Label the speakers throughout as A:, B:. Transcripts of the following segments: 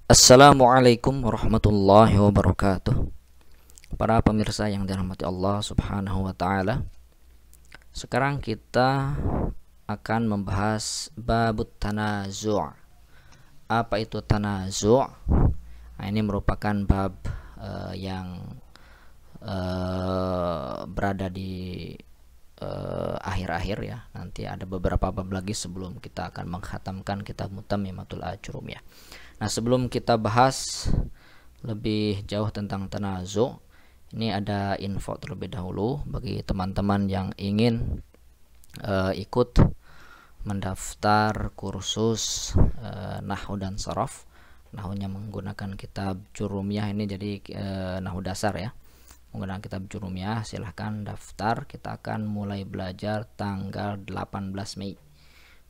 A: Assalamualaikum warahmatullahi wabarakatuh. Para pemirsa yang dirahmati Allah Subhanahu wa taala. Sekarang kita akan membahas babut tanazu'. Apa itu tanazu'? Nah, ini merupakan bab yang berada di akhir-akhir ya. Nanti ada beberapa bab lagi sebelum kita akan menghatamkan kitab Mutammimatul Ajurumiyah. Nah, sebelum kita bahas lebih jauh tentang tanazu', ini ada info terlebih dahulu bagi teman-teman yang ingin ikut mendaftar kursus nahwu dan sharaf. Nahwunya menggunakan kitab Jurumiyah ini, jadi nahwu dasar ya. Menggunakan kitab Jurumiyah, silahkan daftar. Kita akan mulai belajar tanggal 18 Mei.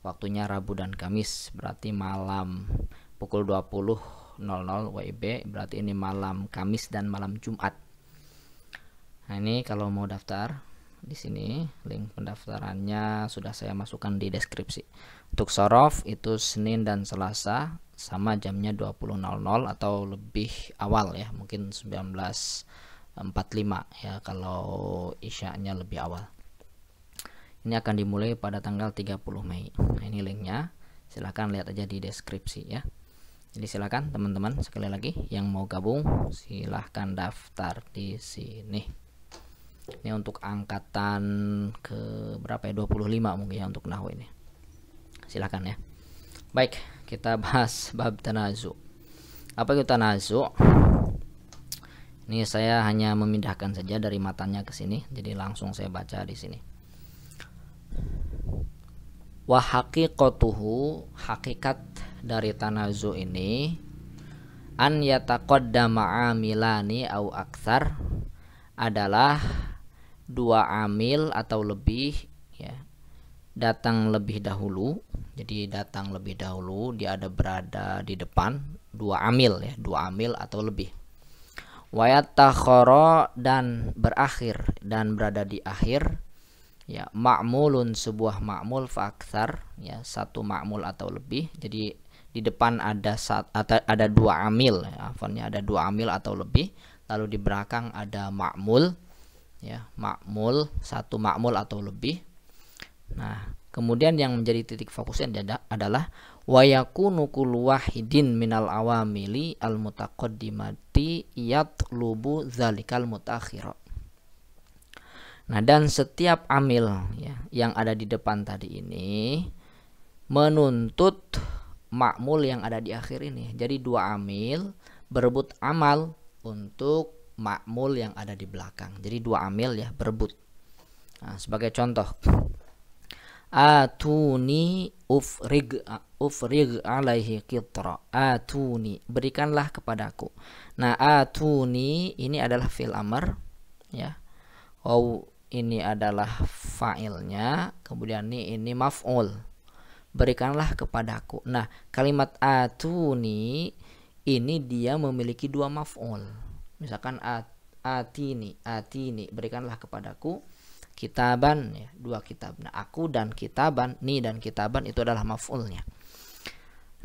A: Waktunya Rabu dan Kamis, berarti malam pukul 20.00 WIB, berarti ini malam Kamis dan malam Jumat. Nah, ini kalau mau daftar di sini link pendaftarannya sudah saya masukkan di deskripsi. Untuk sharaf itu Senin dan Selasa sama jamnya 20.00 atau lebih awal ya, mungkin 19.45 ya kalau isya'nya lebih awal. Ini akan dimulai pada tanggal 30 Mei. Nah, ini linknya, silahkan lihat aja di deskripsi ya. Jadi silakan teman-teman, sekali lagi yang mau gabung silahkan daftar di sini. Ini untuk angkatan ke berapa ya, 25 mungkin ya untuk nahwu ini. Silahkan ya. Baik, kita bahas bab tanazu'. Apa itu tanazu'? Ini saya hanya memindahkan saja dari matanya ke sini, jadi langsung saya baca di sini. Wa haqiqatuhu, hakikat dari tanazu ini, an yataqaddama amilani au aktsar, adalah dua amil atau lebih ya, datang lebih dahulu. Jadi datang lebih dahulu, dia ada berada di depan, dua amil ya, dua amil atau lebih. Wa yatakhara, dan berakhir dan berada di akhir ya, ma'mulun, sebuah ma'mul fa aktsar ya, satu ma'mul atau lebih. Jadi di depan ada dua amil ya, ada dua amil atau lebih, lalu di belakang ada ma'mul ya, ma'mul, satu ma'mul atau lebih. Nah, kemudian yang menjadi titik fokusnya adalah wa yakunu kullu wahidin minal awamili al mutaqaddimati yatlubu dzalikal mutaakhir. Nah, dan setiap amil ya, yang ada di depan tadi ini menuntut ma'mul yang ada di akhir ini. Jadi dua amil berebut amal untuk ma'mul yang ada di belakang. Jadi dua amil ya berebut. Nah, sebagai contoh, atuni ufrig alaihi qitra. Atuni, berikanlah kepadaku. Nah, atuni ini adalah fi'il amr ya. Ini adalah fa'ilnya, kemudian ini maf'ul, berikanlah kepadaku. Nah, kalimat atuni ini dia memiliki dua maf'ul. Misalkan atini, berikanlah kepadaku kitaban ya, dua kitab. Nah, aku dan kitaban, ni dan kitaban itu adalah maf'ulnya.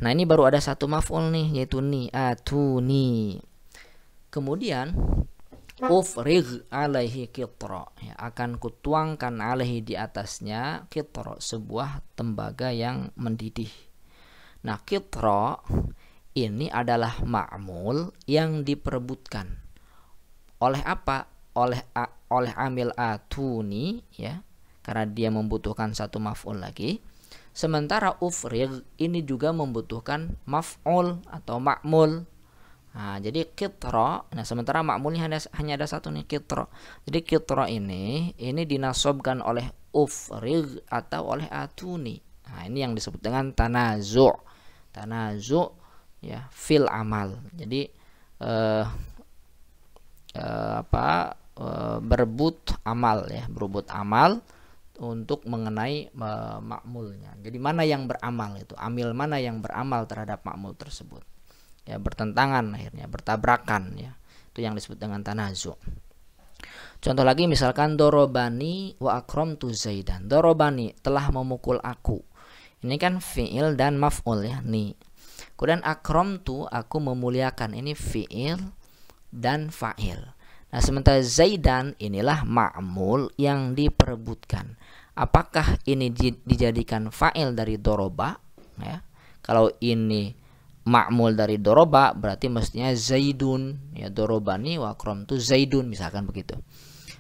A: Nah, ini baru ada satu maf'ul nih, yaitu ni, atuni. Kemudian ufrig alaihi qitra ya, akan kutuangkan alaihi, di atasnya, qitra, sebuah tembaga yang mendidih. Nah, qitra ini adalah ma'mul yang diperebutkan oleh apa? Oleh amil atuni ya, karena dia membutuhkan satu maf'ul lagi. Sementara ufrig ini juga membutuhkan maf'ul atau ma'mul. Nah, jadi qitra, nah sementara ma'mulnya hanya ada satu nih, qitra. Jadi qitra ini dinasobkan oleh ufrig atau oleh atuni. Nah, ini yang disebut dengan tanazu'. Tanazu' ya, fil amal. Jadi berebut amal ya, berebut amal untuk mengenai ma'mulnya. Jadi mana yang beramal itu, amil mana yang beramal terhadap ma'mul tersebut. Ya, bertentangan, akhirnya bertabrakan ya. Itu yang disebut dengan tanazu'. Contoh lagi, misalkan dorobani wa akramtu zaidan. Dorobani, telah memukul aku. Ini kan fi'il dan maf'ul ya, ni. Kemudian akramtu, aku memuliakan, ini fi'il dan fa'il. Nah, sementara Zaidan inilah ma'mul yang diperebutkan. Apakah ini dijadikan fa'il dari doroba? Ya. Kalau ini ma'mul dari doroba, berarti mestinya Zaidun, ya, dorobani wa akramtu Zaidun, misalkan begitu.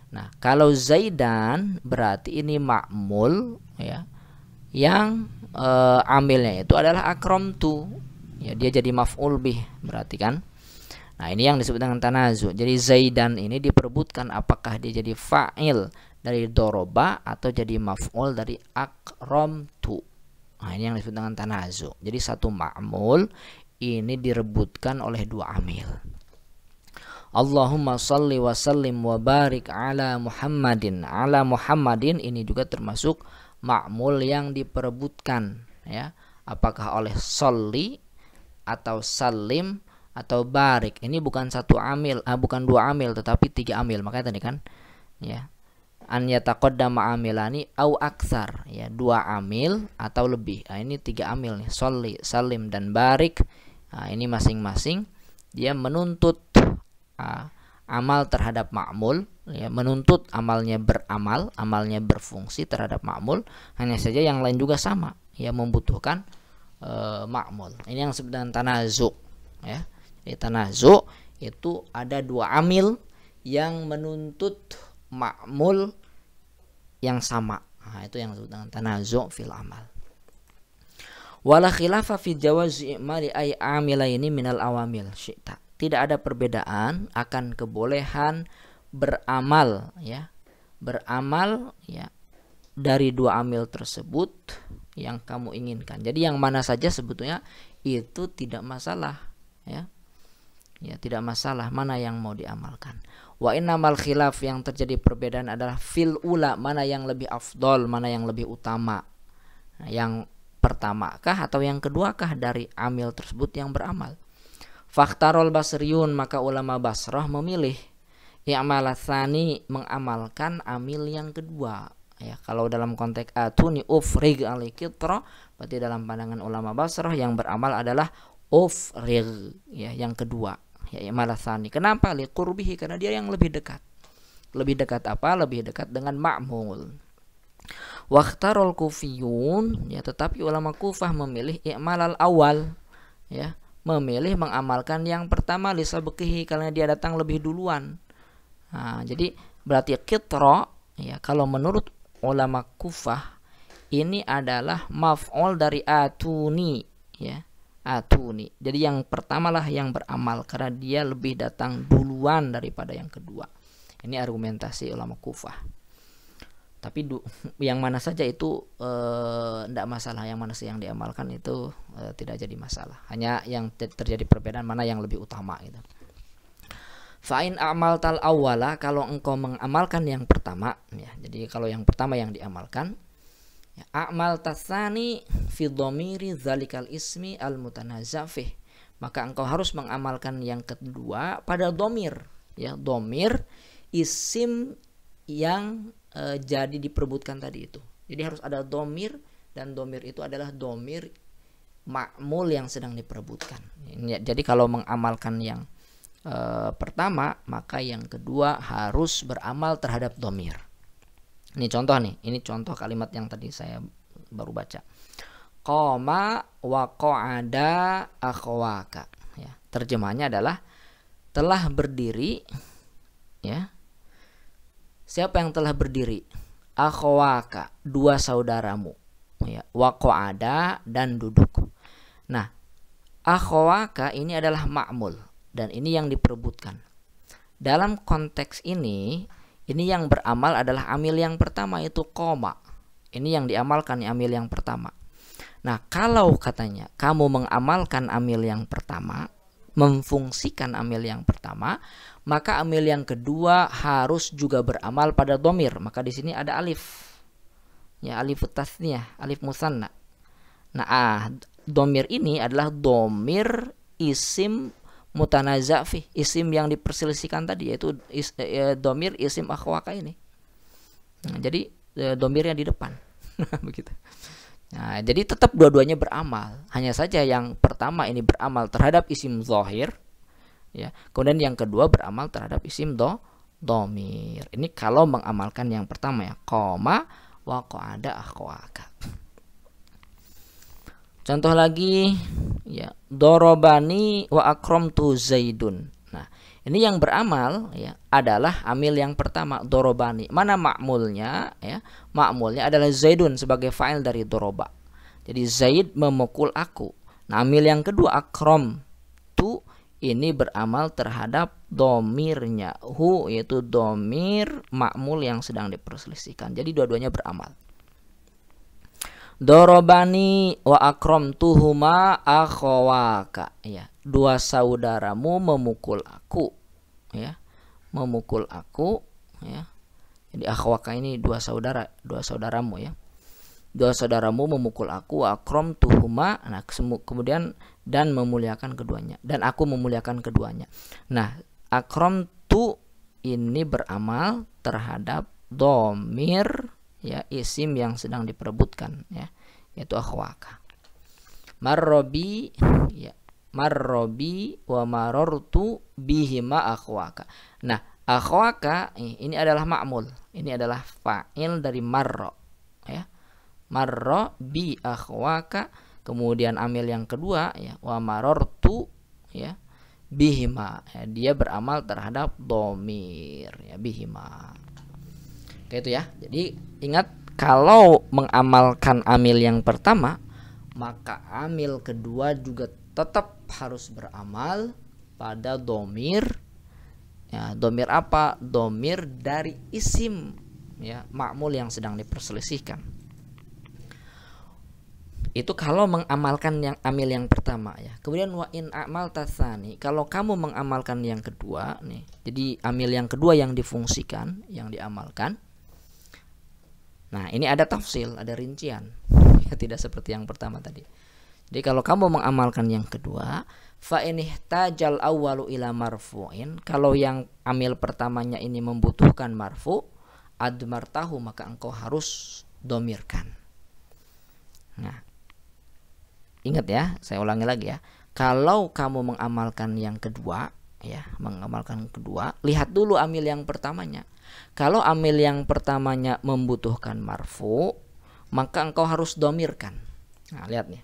A: Nah, kalau Zaidan berarti ini ma'mul, ya, yang amilnya itu adalah akramtu, ya, dia jadi maf'ul bih berarti kan. Nah, ini yang disebut dengan tanazu. Jadi Zaidan ini diperebutkan apakah dia jadi fa'il dari doroba atau jadi maf'ul dari akramtu. Nah, ini yang disebut dengan tanazu. Jadi satu ma'mul ini direbutkan oleh dua amil. Allahumma salli wa sallim wa barik ala Muhammadin. Ala Muhammadin ini juga termasuk ma'mul yang diperebutkan, ya. Apakah oleh salli atau salim atau barik. Ini bukan satu amil, bukan dua amil tetapi tiga amil. Makanya tadi kan, ya, an yataqaddama amilani au aksar, ya, dua amil atau lebih. Nah, ini tiga amil nih, sholli, salim dan barik. Nah, ini masing-masing dia menuntut amal terhadap ma'mul, ya, menuntut amalnya beramal, amalnya berfungsi terhadap ma'mul. Hanya saja yang lain juga sama, ya, membutuhkan ma'mul. Ini yang disebut dengan tanazu, ya. Jadi tanazu itu ada dua amil yang menuntut ma'mul yang sama. Nah, itu yang disebut dengan tanazu fil amal. Wala khilafa fi jawazi i'mali ay amilaini minal awamil syi'ta. Tidak ada perbedaan akan kebolehan beramal, ya, beramal, ya, dari dua amil tersebut yang kamu inginkan. Jadi yang mana saja sebetulnya itu tidak masalah, ya. Ya, tidak masalah mana yang mau diamalkan. Wa innamal khilaf, yang terjadi perbedaan adalah fil ula, mana yang lebih afdol, mana yang lebih utama. Nah, yang pertamakah atau yang keduakah dari amil tersebut yang beramal. Fakhtarul basriyun, maka ulama Basrah memilih i'mal tsani, mengamalkan amil yang kedua. Ya, kalau dalam konteks atuni ufrig alikitra, berarti dalam pandangan ulama Basrah yang beramal adalah ufrig, ya, yang kedua. Ya, i'mal tsani. Kenapa? Liqurbihi, karena dia yang lebih dekat. Lebih dekat apa? Lebih dekat dengan ma'mul. Wakhtarul kufiyun, ya, tetapi ulama Kufah memilih i'malal awal, ya, memilih mengamalkan yang pertama lisabqihi, karena dia datang lebih duluan. Nah, jadi berarti qitra, ya, kalau menurut ulama Kufah ini adalah maf'ul dari atuni, ya, atuni. Jadi yang pertamalah yang beramal karena dia lebih datang duluan daripada yang kedua. Ini argumentasi ulama Kufah. Tapi yang mana saja itu tidak masalah, yang mana sih yang diamalkan itu tidak jadi masalah. Hanya yang terjadi perbedaan mana yang lebih utama gitu. Fa'in amal tal awwala, kalau engkau mengamalkan yang pertama, ya. Jadi kalau yang pertama yang diamalkan, ya, amal tasani fi dhamiri zalikal ismi al mutanazafih, maka engkau harus mengamalkan yang kedua pada dhamir, ya, dhamir isim yang jadi diperebutkan tadi itu. Jadi harus ada dhamir, dan dhamir itu adalah dhamir ma'mul yang sedang diperebutkan. Jadi kalau mengamalkan yang pertama, maka yang kedua harus beramal terhadap dhamir. Ini contoh nih, ini contoh kalimat yang tadi saya baru baca. Qama wa qa'ada akhwaka, ya. Terjemahnya adalah telah berdiri, ya. Siapa yang telah berdiri? Akhwaka, dua saudaramu, ya. Wa qa'ada, dan duduk. Nah, akhwaka ini adalah ma'mul, dan ini yang diperebutkan. Dalam konteks ini yang beramal adalah amil yang pertama, itu qoma. Ini yang diamalkan, amil yang pertama. Nah, kalau katanya kamu mengamalkan amil yang pertama, memfungsikan amil yang pertama, maka amil yang kedua harus juga beramal pada dhamir. Maka di sini ada alif, ya, alif tasniyah, alif musanna. Nah, dhamir ini adalah dhamir isim mutanaza' fi, isim yang diperselisihkan tadi, yaitu dhamir isim akhwaka ini. Nah, jadi dhamirnya di depan. Begitu. Nah, jadi tetap dua-duanya beramal. Hanya saja yang pertama ini beramal terhadap isim zahir, ya. Kemudian yang kedua beramal terhadap isim domir. Ini kalau mengamalkan yang pertama ya, qoma wa qa'ada akhwaka. Contoh lagi ya, dorobani wa akramtu zaidun. Nah, ini yang beramal ya adalah amil yang pertama, dorobani. Mana ma'mulnya ya? Ma'mulnya adalah zaidun sebagai fa'il dari doroba. Jadi Zaid memukul aku. Nah, amil yang kedua akramtu ini beramal terhadap domirnya hu, yaitu domir ma'mul yang sedang diperselisihkan. Jadi dua-duanya beramal. Dorobani wa akramtuhuma akhawaka, ya, dua saudaramu memukul aku, ya, memukul aku, ya. Jadi akhawaka ini dua saudaramu, ya, dua saudaramu memukul aku, akramtuhuma, nah kemudian dan memuliakan keduanya, dan aku memuliakan keduanya. Nah, akramtu ini beramal terhadap domir, ya, isim yang sedang diperebutkan, ya, yaitu akhwaka. Marrobi, ya, marrobi wa marortu bihima akhwaka. Nah, akhwaka ini adalah ma'mul, ini adalah fa'il dari marro, ya, marro bi akhwaka. Kemudian amil yang kedua ya, wa marortu, ya, bihima, ya, dia beramal terhadap domir, ya, bihima. Kayak itu ya. Jadi ingat, kalau mengamalkan amil yang pertama, maka amil kedua juga tetap harus beramal pada domir. Ya, domir apa? Domir dari isim, ya, ma'mul yang sedang diperselisihkan. Itu kalau mengamalkan yang amil yang pertama, ya. Kemudian wa in amal tasani, kalau kamu mengamalkan yang kedua nih. Jadi amil yang kedua yang difungsikan, yang diamalkan. Nah, ini ada tafsil, ada rincian. Ya, tidak seperti yang pertama tadi. Jadi kalau kamu mengamalkan yang kedua, fa in ihtajal awwalu ila marfu'in, kalau yang amil pertamanya ini membutuhkan marfu, admartahu, maka engkau harus domirkan. Nah, ingat ya, saya ulangi lagi ya. Kalau kamu mengamalkan yang kedua, ya, mengamalkan kedua, lihat dulu amil yang pertamanya. Kalau amil yang pertamanya membutuhkan marfu, maka engkau harus domirkan. Nah, lihat nih.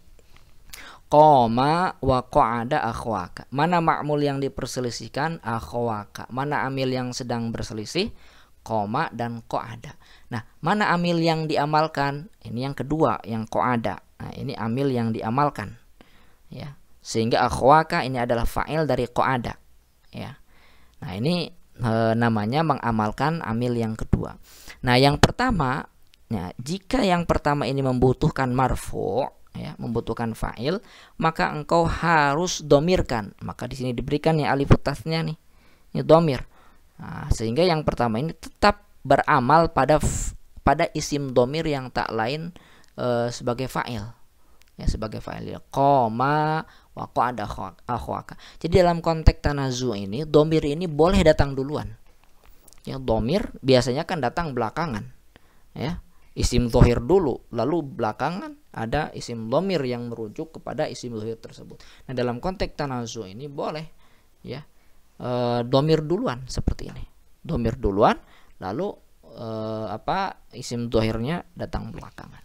A: Qoma wa qa'ada akhwaka. Mana ma'mul yang diperselisihkan? Akhwaka. Mana amil yang sedang berselisih? Qoma dan qa'ada. Nah, mana amil yang diamalkan? Ini yang kedua, yang qa'ada. Nah, ini amil yang diamalkan, ya. Sehingga akhwaka ini adalah fa'il dari qa'ada, ya. Nah, ini namanya mengamalkan amil yang kedua. Nah, yang pertama, ya, jika yang pertama ini membutuhkan marfu, ya, membutuhkan fa'il, maka engkau harus domirkan. Maka di sini diberikan ya alif tasnya nih, ini domir. Nah, sehingga yang pertama ini tetap beramal pada isim domir yang tak lain sebagai fa'il, ya, sebagai fa'il, ya. Qoma wa qa'ada akhwaka. Jadi dalam konteks tanazu ini, domir ini boleh datang duluan, ya. Domir biasanya kan datang belakangan, ya, isim zahir dulu, lalu belakangan ada isim domir yang merujuk kepada isim zahir tersebut. Nah, dalam konteks tanazu ini boleh, ya, domir duluan seperti ini, domir duluan, lalu isim zahirnya datang belakangan.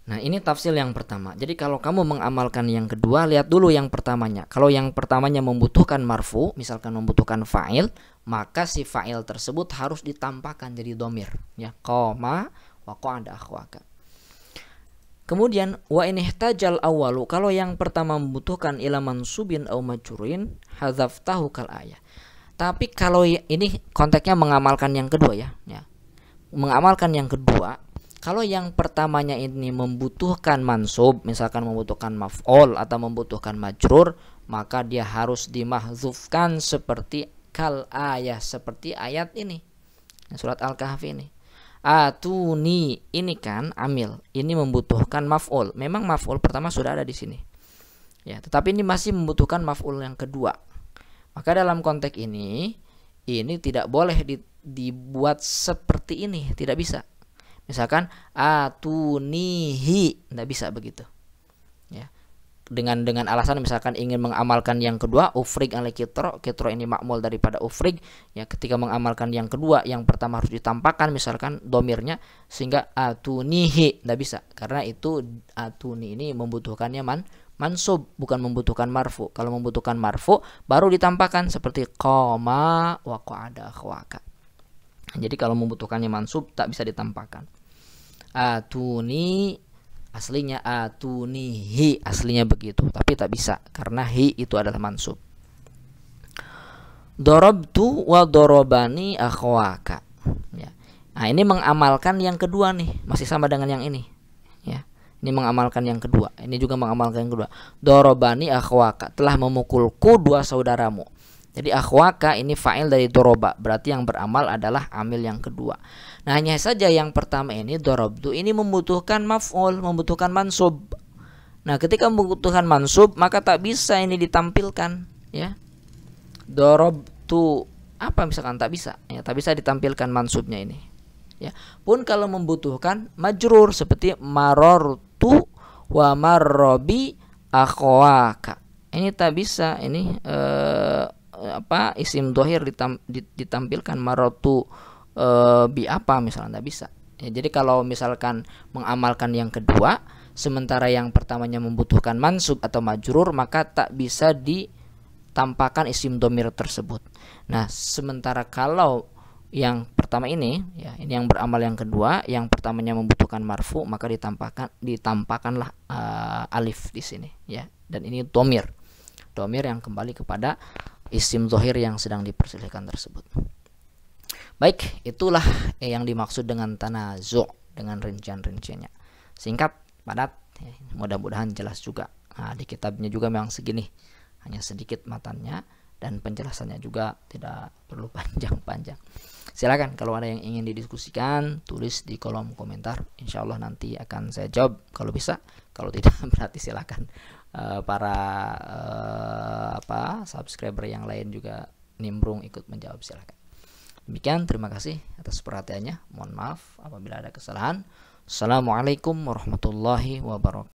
A: Nah, ini tafsir yang pertama. Jadi kalau kamu mengamalkan yang kedua, lihat dulu yang pertamanya. Kalau yang pertamanya membutuhkan marfu, misalkan membutuhkan fa'il, maka si fa'il tersebut harus ditampakkan jadi domir, ya. Qoma wa qa'ada akhwaka. Kemudian wa in ihtajal awwalu, kalau yang pertama membutuhkan ila mansubin aw majrurin, hadzaftahu kal ayah. Tapi kalau ini konteksnya mengamalkan yang kedua, ya. Mengamalkan yang kedua, kalau yang pertamanya ini membutuhkan mansub, misalkan membutuhkan maf'ul atau membutuhkan majrur, maka dia harus dimahzufkan seperti kal ayah, seperti ayat ini, surat Al-Kahfi ini. Atuni, ini kan amil, ini membutuhkan maf'ul. Memang maf'ul pertama sudah ada di sini, ya, tetapi ini masih membutuhkan maf'ul yang kedua. Maka dalam konteks ini tidak boleh dibuat seperti ini, tidak bisa. Misalkan atunihi, tidak bisa begitu. Ya. Dengan alasan misalkan ingin mengamalkan yang kedua, ufrig ala kitro ini makmul daripada ufrig, ya ketika mengamalkan yang kedua, yang pertama harus ditampakkan misalkan domirnya, sehingga atunihi tidak bisa, karena itu atuni ini membutuhkannya mansub, bukan membutuhkan marfu. Kalau membutuhkan marfu baru ditampakkan seperti qoma wa qa'ada akhwaka. Jadi kalau membutuhkannya mansub tak bisa ditampakkan. Atuni aslinya atunihi, aslinya begitu, tapi tak bisa karena hi itu adalah mansub. Dorobtu wa dorobani akhwaka. Ya. Nah, ini mengamalkan yang kedua nih, masih sama dengan yang ini. Ya. Ini mengamalkan yang kedua. Ini juga mengamalkan yang kedua. Dorobani akhwaka, telah memukulku dua saudaramu. Jadi akhwaka ini fa'il dari doroba, berarti yang beramal adalah amil yang kedua. Nah, hanya saja yang pertama ini dorobtu ini membutuhkan maf'ul, membutuhkan mansub. Nah, ketika membutuhkan mansub maka tak bisa ini ditampilkan, ya. Dorobtu apa misalkan tak bisa, ya, tak bisa ditampilkan mansubnya ini. Ya. Pun kalau membutuhkan majrur seperti marortu wa marrobi akhwaka. Ini tak bisa ini isim dohir ditampilkan marotu bi apa misalnya, tidak bisa. Ya, jadi kalau misalkan mengamalkan yang kedua sementara yang pertamanya membutuhkan mansub atau majrur, maka tak bisa ditampakkan isim domir tersebut. Nah, sementara kalau yang pertama ini, ya, ini yang beramal yang kedua, yang pertamanya membutuhkan marfu, maka ditampakkanlah alif di sini, ya. Dan ini domir yang kembali kepada isim zahir yang sedang diperselisihkan tersebut. Baik, itulah yang dimaksud dengan tanazu', dengan rincian-rinciannya. Singkat, padat, ya, mudah-mudahan jelas juga. Nah, di kitabnya juga memang segini, hanya sedikit matannya, dan penjelasannya juga tidak perlu panjang-panjang. Silakan kalau ada yang ingin didiskusikan, tulis di kolom komentar. Insya Allah nanti akan saya jawab kalau bisa. Kalau tidak berarti silakan para subscriber yang lain juga nimbrung ikut menjawab, silakan. Demikian, terima kasih atas perhatiannya. Mohon maaf apabila ada kesalahan. Assalamualaikum warahmatullahi wabarakatuh.